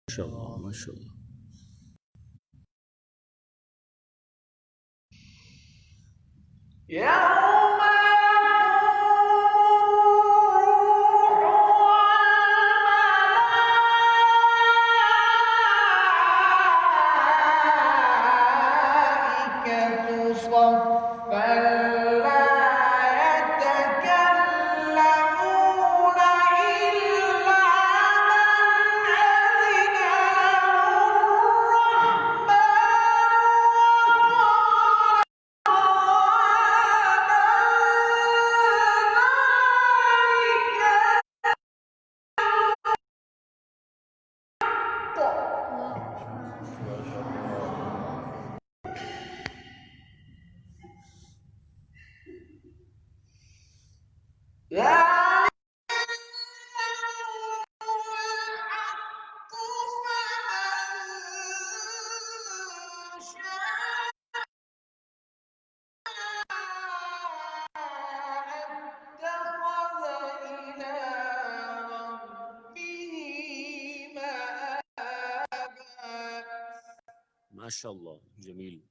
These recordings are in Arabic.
شاء الله ما شاء الله. يوم الملائكة صفا لا يتكلمون إلا من أذن ذلك الحق فمن شاء اتخذ إلى ربه مآبا. ما شاء الله جميل.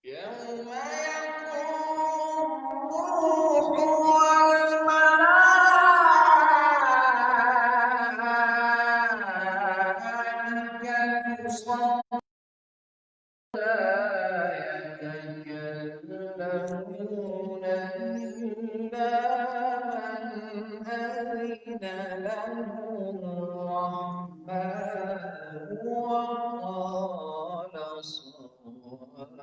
يوم يقوم الروح والملائكة صفا لا يتكلمون إلا من أذن له الرحمن وقال صوابا.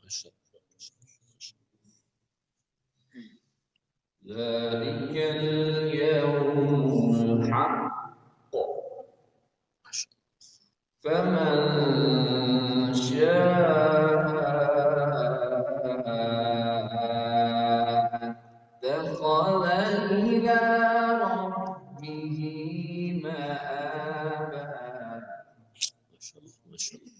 ما شاء الله. ذلك اليوم الحق فمن شاء اتخذ إلى ربه مآبا. ما شاء الله ما شاء الله.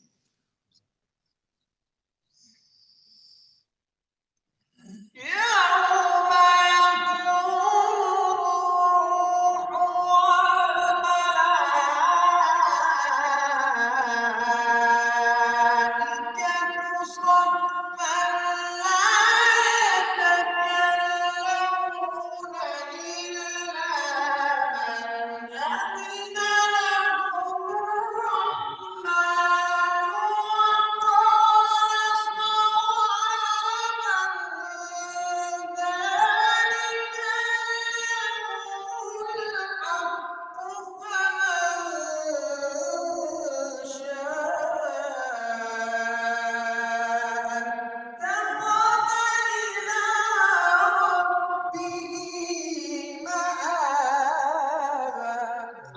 يوم يقوم الروح والملائكة صفا لا يتكلمون إلا من أذن له الرحمن وقال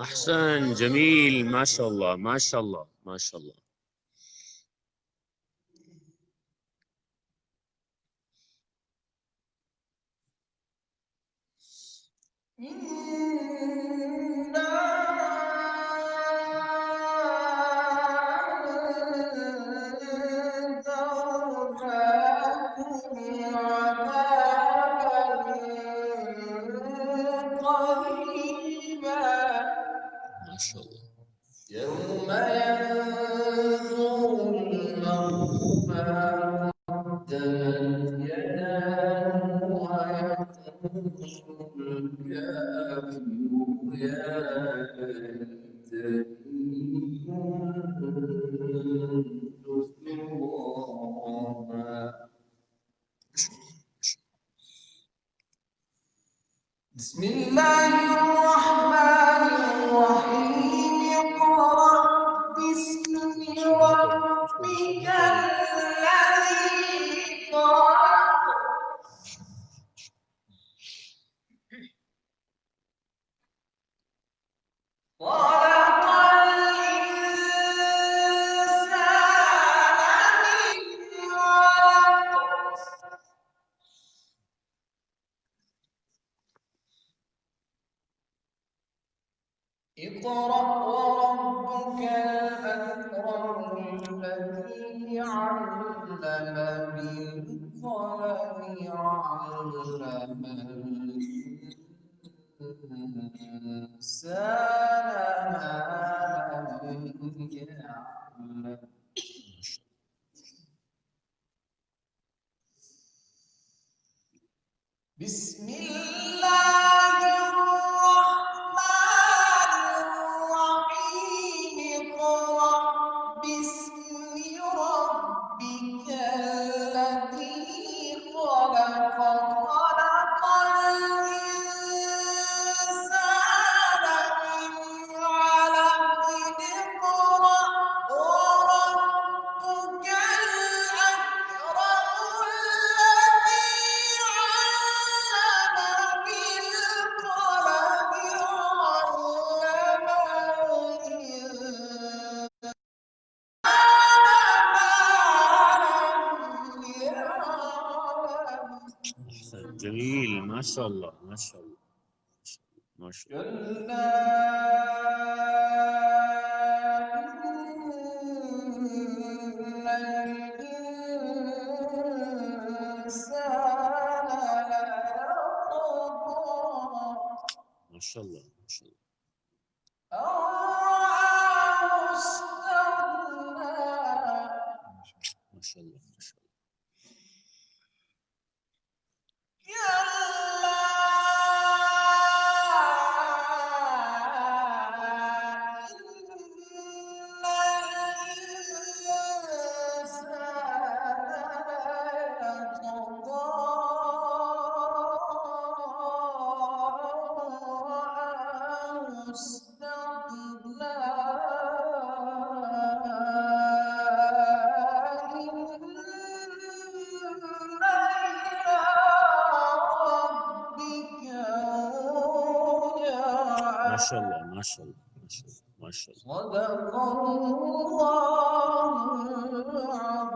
أحسن جميل ما شاء الله ما شاء الله ما شاء الله. ما شاء الله. يوم ينظر المرء ما قدمت يداه ويقول الكافر يا ليتني كنت ترابا. بسم الله الرحمن الرحيم. اقرأ باسم ربك الذي خلق. خلق الإنسان من علق. اقرأ وربك الأكرم الذي علم بالقلم علم يعلم. بسم الله الرحمن الرحيم اقرأ باسم ربك الذي خلق خلق الإنسان من علق اقرأ وربك الأكرم الذي علم بالقلم علم الإنسان جميل، ما شاء الله ما شاء الله ما شاء الله. كلا إن الإنسان ليطغى ما شاء الله ما شاء الله. أن رآه استغنى ما شاء الله ما شاء الله. ما شاء الله ما شاء الله ما شاء الله ما شاء الله. صدق الله العظيم.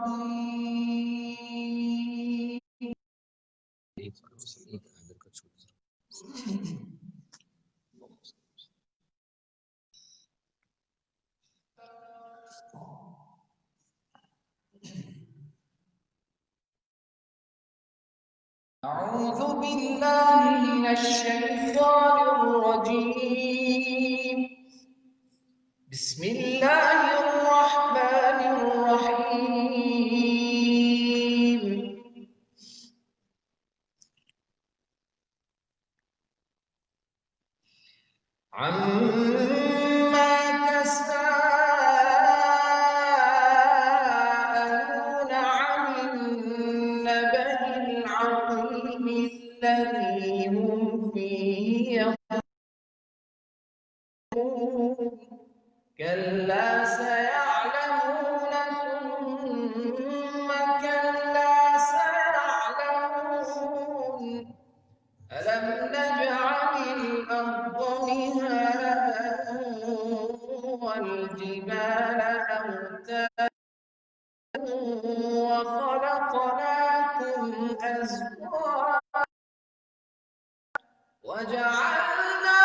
أعوذ بالله من الشيطان الرجيم. بسم الله الرحمن الرحيم. عما تساءلون عن النبأ العظيم الذي هم فيه يختلفون كلا سيعلمون ثم كلا سيعلمون ألم نجعل الأرض مهادا والجبال أوتادا وخلقناكم أزواجا وجعلنا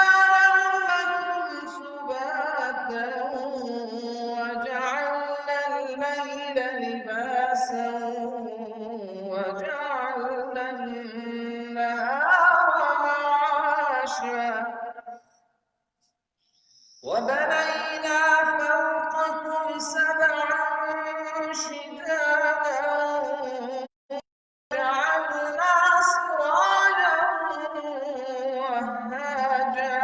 نومكم سباتا وجعلنا الليل لباسا وجعلنا النهار معاشا وبنينا فوقكم سبعا شدادا وجعلنا سراجا وهاجا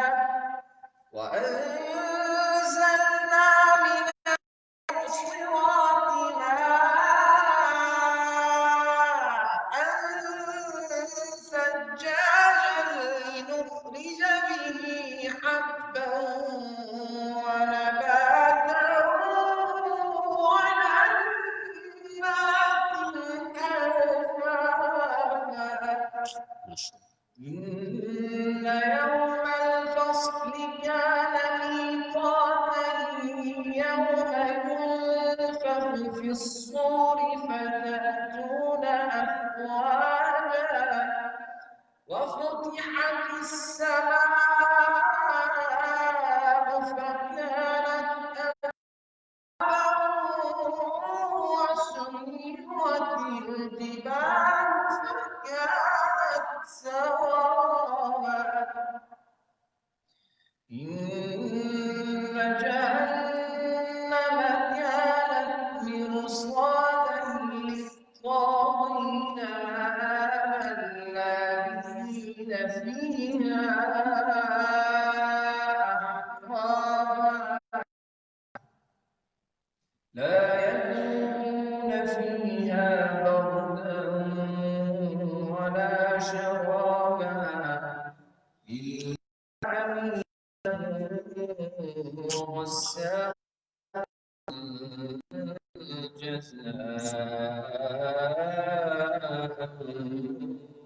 وأنزلنا من المعصرات ماء ثجاجا لنخرج به حبا ونباتا وجنات ألفافا ما شاء الله. إن يوم الفصل كان ميقاتا يوم ينفخ في الصور فتأتون أفواجا وفتحت السماء فكانت وسيرت الجبال فكانت سرابا إن جهنم لا يذوقون فيها بردا ولا شرابا إلا حميما وغساقا جزاء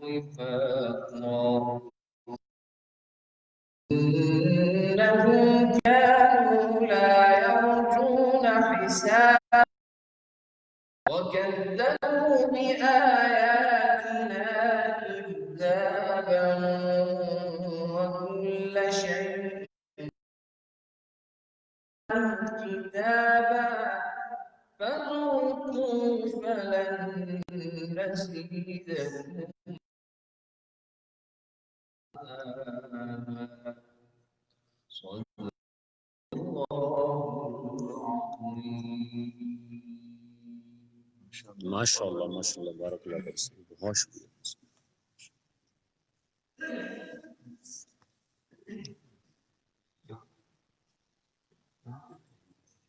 وفاقا إنهم كانوا لا يرجون حسابا وكذبوا بآياتنا كذابا وكل شيء كتابا فذوقوا فلن نزيدكم صدق الله العظيم. ما شاء الله ما شاء الله بارك الله فيك. बहुत शुक्रिया.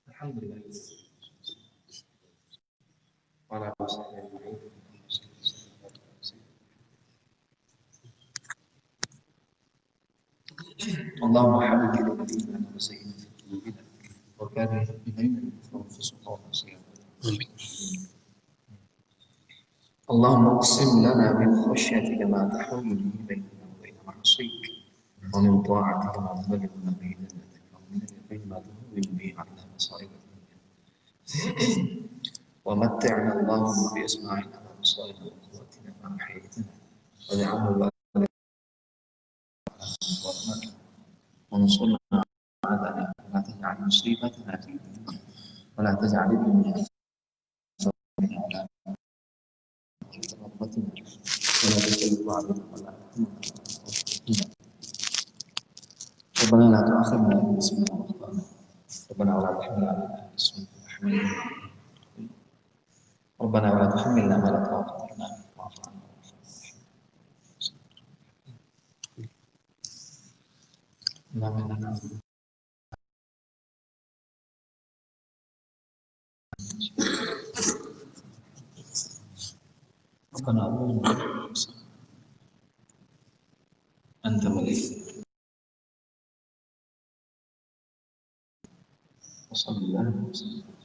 الحمد لله وعلى وصحبه أجمعين. اللهم حبب إلينا الإيمان وزينه في قلوبنا وكره إلينا الكفر والفسوق والعصيان. اللهم اقسم لنا من خشيتك ما تحول به بيننا وبين معصيك ومن طاعتك ما تبلغنا به جنتك ومن اليقين ما تهون به علينا مصائب الدنيا ومتعنا اللهم بأسماعنا وأبصارنا وقوتنا ما أحييتنا واجعله الوارث منا وانصرنا على أعدائنا ولا تجعل مصيبتنا في ديننا ولا تجعل الدنيا أكبر همنا ولا مبلغ رغبتنا ولا تسلط علينا ولا تحملنا. ربنا لا تؤاخذنا إن نسينا وأخطأنا ربنا ولا تحمل علينا إصرا كما حملته ربنا ولا تحملنا ما لا طاقة لنا به واعف عنا اللهم إنا نعوذ بك ربنا أعوذ بك أنت ولي وصلى الله وسلم.